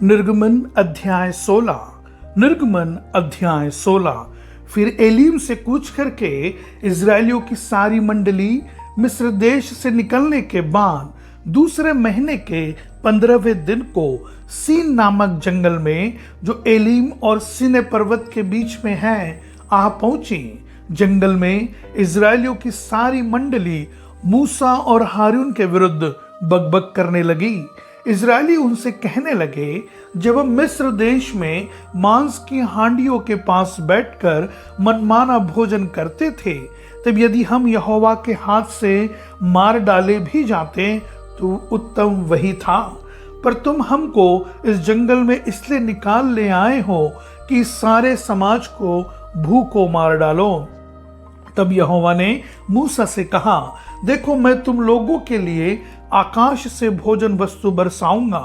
निर्गमन अध्याय 16। फिर एलीम से कूच करके इजरायलियों की सारी मंडली मिस्र देश से निकलने के बाद दूसरे महीने के 15वें दिन को सीन नामक जंगल में जो एलीम और सीने पर्वत के बीच में है आ पहुंची। जंगल में इजरायलियों की सारी मंडली मूसा और हारून के विरुद्ध बकबक करने लगी। इजरायली उनसे कहने लगे, जब हम मिस्र देश में मांस की हांडियों के पास बैठकर मनमाना भोजन करते थे, तब यदि हम यहोवा के हाथ से मार डाले भी जाते तो उत्तम वही था। पर तुम हमको इस जंगल में इसलिए निकाल ले आए हो कि सारे समाज को भूखों मार डालो। तब यहोवा ने मूसा से कहा, देखो मैं तुम लोगों के लिए आकाश से भोजन वस्तु बरसाऊंगा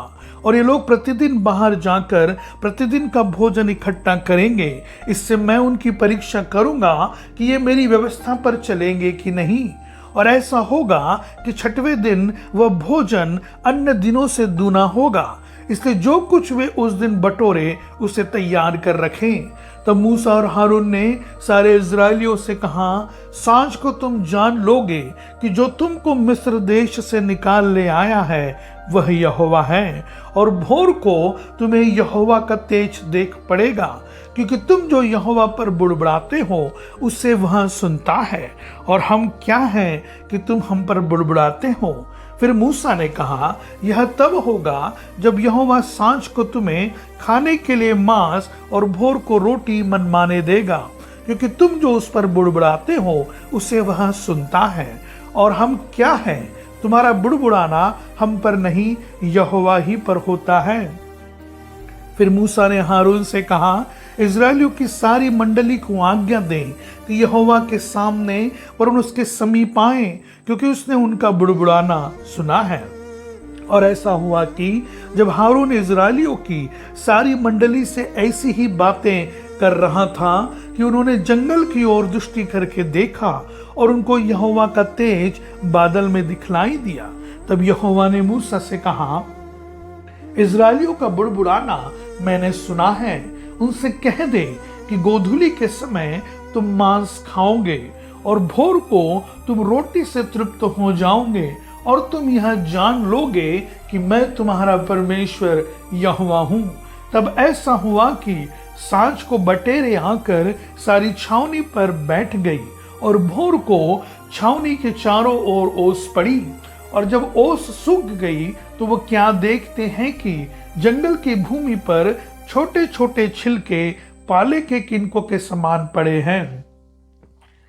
और ये लोग प्रतिदिन बाहर जाकर प्रतिदिन का भोजन इकट्ठा करेंगे। इससे मैं उनकी परीक्षा करूंगा कि ये मेरी व्यवस्था पर चलेंगे कि नहीं। और ऐसा होगा कि 6वें दिन वह भोजन अन्य दिनों से दूना होगा, इसलिए जो कुछ वे उस दिन बटोरे उसे तैयार कर रखें। तब मूसा और हारून ने सारे इजरायलियों से कहा, सांझ को तुम जान लोगे कि जो तुमको मिस्र देश से निकाल ले आया है वह यहोवा है, और भोर को तुम्हें यहोवा का तेज देख पड़ेगा, क्योंकि तुम जो यहोवा पर बुड़बुड़ाते हो उसे वह सुनता है, और हम क्या हैं कि तुम हम पर बुड़बुड़ाते हो। फिर मूसा ने कहा, यह तब होगा जब यहोवा सांझ को तुम्हें खाने के लिए मांस और भोर को रोटी मनमाने देगा, क्योंकि तुम जो उस पर बुड़बुड़ाते हो उसे वह सुनता है। और हम क्या हैं, तुम्हारा बुड़बुड़ाना हम पर नहीं यहोवा ही पर होता है। फिर मूसा ने हारून से कहा, इजरायलियों की सारी मंडली को आज्ञा दें कि यहोवा के सामने वरन उसके समीप आए, क्योंकि उसने उनका बुड़बुड़ाना सुना है। और ऐसा हुआ कि जब हारून इजरायलियों की सारी मंडली से ऐसी ही बातें कर रहा था कि उन्होंने जंगल की ओर दृष्टि करके देखा और उनको यहोवा का तेज बादल में दिखलाई दिया। तब यहोवा ने मूसा से कहा, इजरायलियों का बुड़बुड़ाना मैंने सुना है, उनसे कह दे कि गोधूली के समय तुम मांस खाओगे और भोर को तुम रोटी से तृप्त हो जाओगे, और तुम यह जान लोगे कि मैं तुम्हारा परमेश्वर यहोवा हूँ। तब ऐसा हुआ कि सांझ को बटेरें आकर सारी छावनी पर बैठ गई, और भोर को छावनी के चारों ओर ओस पड़ी। और जब ओस सूख गई तो वो क्या देखते हैं कि जंगल की भूमि पर छोटे छोटे छिलके पाले के किनकों के समान पड़े हैं।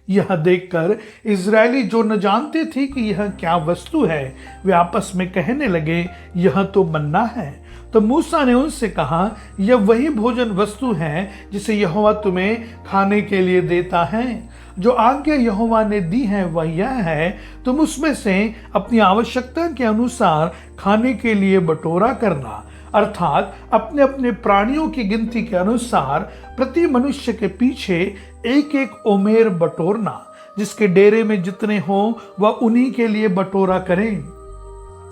यह देखकर इजरायली जो न जानते थे कि यह क्या वस्तु है, वे आपस में कहने लगे, यह तो मन्ना है। तो मूसा ने उनसे कहा, यह वही भोजन वस्तु है जिसे यहोवा तुम्हें खाने के लिए देता है। जो आज्ञा यहोवा ने दी है वह यह है, तुम उसमें से अपनी आवश्यकता के अनुसार खाने के लिए बटोरा करना, अर्थात अपने अपने प्राणियों की गिनती के अनुसार प्रति मनुष्य के पीछे एक एक ओमेर बटोरना। जिसके डेरे में जितने हो वह उन्हीं के लिए बटोरा करें।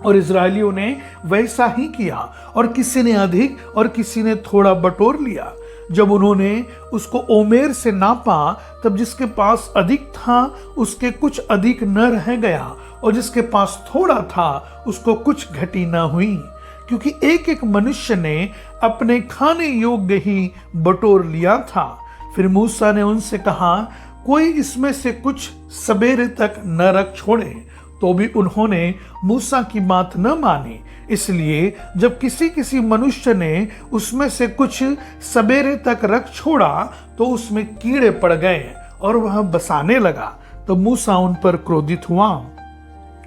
और इजरायलियों ने वैसा ही किया, और किसी ने अधिक और किसी ने थोड़ा बटोर लिया। जब उन्होंने उसको ओमेर से नापा, तब जिसके पास अधिक था उसके कुछ अधिक न रह गया, और जिसके पास थोड़ा था उसको कुछ घटी न हुई, क्योंकि एक एक मनुष्य ने अपने खाने योग्य ही बटोर लिया था। फिर मूसा ने उनसे कहा, कोई इसमें से कुछ सवेरे तक न रख छोड़े। तो भी उन्होंने मूसा की बात न मानी। इसलिए जब किसी किसी मनुष्य ने उसमें से कुछ सवेरे तक रख छोड़ा तो उसमें कीड़े पड़ गए और वह बसाने लगा। तो मूसा उन पर क्रोधित हुआ।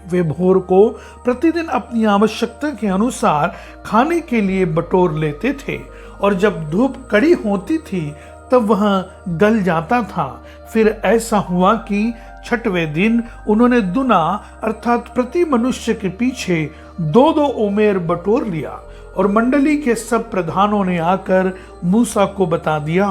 वे भोर को प्रतिदिन अपनी आवश्यकता के अनुसार खाने के लिए बटोर लेते थे, और जब धूप कड़ी होती थी तब वह गल जाता था। फिर ऐसा हुआ कि 6वें दिन उन्होंने दुना, अर्थात प्रति मनुष्य के पीछे 2-2 ओमेर बटोर लिया, और मंडली के सब प्रधानों ने आकर मूसा को बता दिया।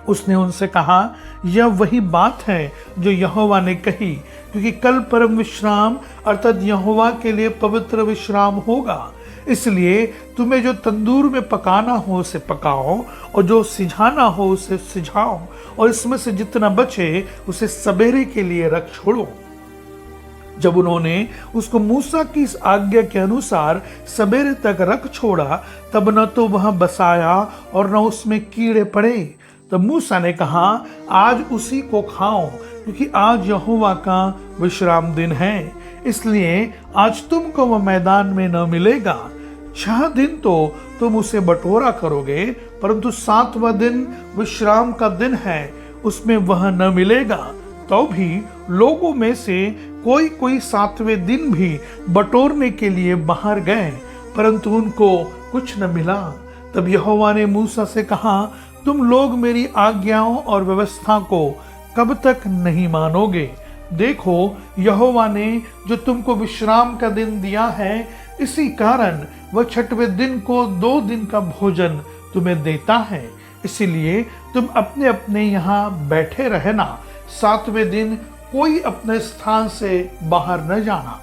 उसने उनसे कहा, यह वही बात है जो यहोवा ने कही, क्योंकि कल परम विश्राम अर्थात यहोवा के लिए पवित्र विश्राम होगा। इसलिए तुम्हें जो तंदूर में पकाना हो उसे पकाओ और जो सिझाना हो उसे सिझाओ, और इसमें से जितना बचे उसे सवेरे के लिए रख छोड़ो। जब उन्होंने उसको मूसा की इस आज्ञा के अनुसार सवेरे तक रख छोड़ा, तब न तो वह बसाया और न उसमें कीड़े पड़े। तब मूसा ने कहा, आज उसी को खाओ, क्योंकि आज यहोवा का विश्राम दिन है, इसलिए आज तुमको वह मैदान में न मिलेगा। 6 दिन तो तुम उसे बटोरा करोगे, परंतु 7वां दिन विश्राम का दिन है, उसमें वह न मिलेगा। तो भी लोगों में से कोई कोई 7वें दिन भी बटोरने के लिए बाहर गए, परंतु उनको कुछ न मिला। तब यहोवा ने मूसा से कहा, तुम लोग मेरी आज्ञाओं और व्यवस्था को कब तक नहीं मानोगे? देखो, यहोवा ने जो तुमको विश्राम का दिन दिया है, इसी कारण वह 6वें दिन को 2 दिन का भोजन तुम्हें देता है। इसीलिए तुम अपने अपने यहाँ बैठे रहना, 7वें दिन कोई अपने स्थान से बाहर न जाना।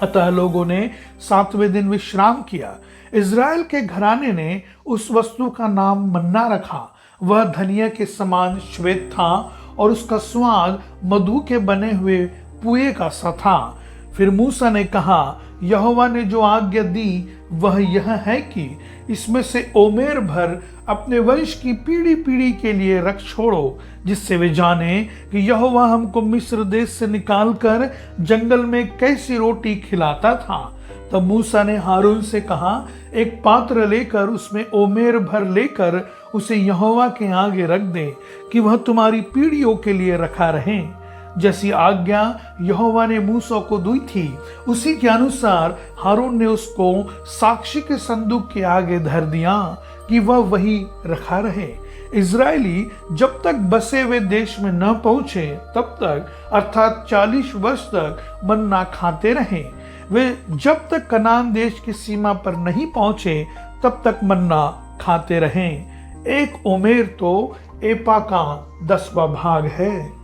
अतः लोगों ने 7वें दिन विश्राम किया। इज़राइल के घराने ने उस वस्तु का नाम मन्ना रखा। वह धनिया के समान श्वेत था और उसका स्वाद मधु के बने हुए पुए का सा था। फिर मूसा ने कहा, यहोवा ने जो आज्ञा दी वह यह है कि इसमें से ओमेर भर अपने वंश की पीढ़ी पीढ़ी के लिए रख छोड़ो, जिससे वे जाने कि यहोवा हमको मिस्र देश से निकालकर जंगल में कैसी रोटी खिलाता था। तब मूसा ने हारून से कहा, एक पात्र लेकर उसमें ओमेर भर लेकर उसे यहोवा के आगे रख दे, कि वह तुम्हारी पीढ़ियों के लिए रखा रहे। जैसी आज्ञा यहोवा ने मूसा को दी थी, उसी के अनुसार हारून ने उसको साक्षी के संदूक के आगे धर दिया, कि वह वही रखा रहे। इजरायली जब तक बसे हुए देश में न पहुंचे तब तक, अर्थात 40 वर्ष तक मन्ना खाते रहे। वे जब तक कनान देश की सीमा पर नहीं पहुंचे तब तक मन्ना खाते रहे। 1 ओमेर तो एपा का 10वां भाग है।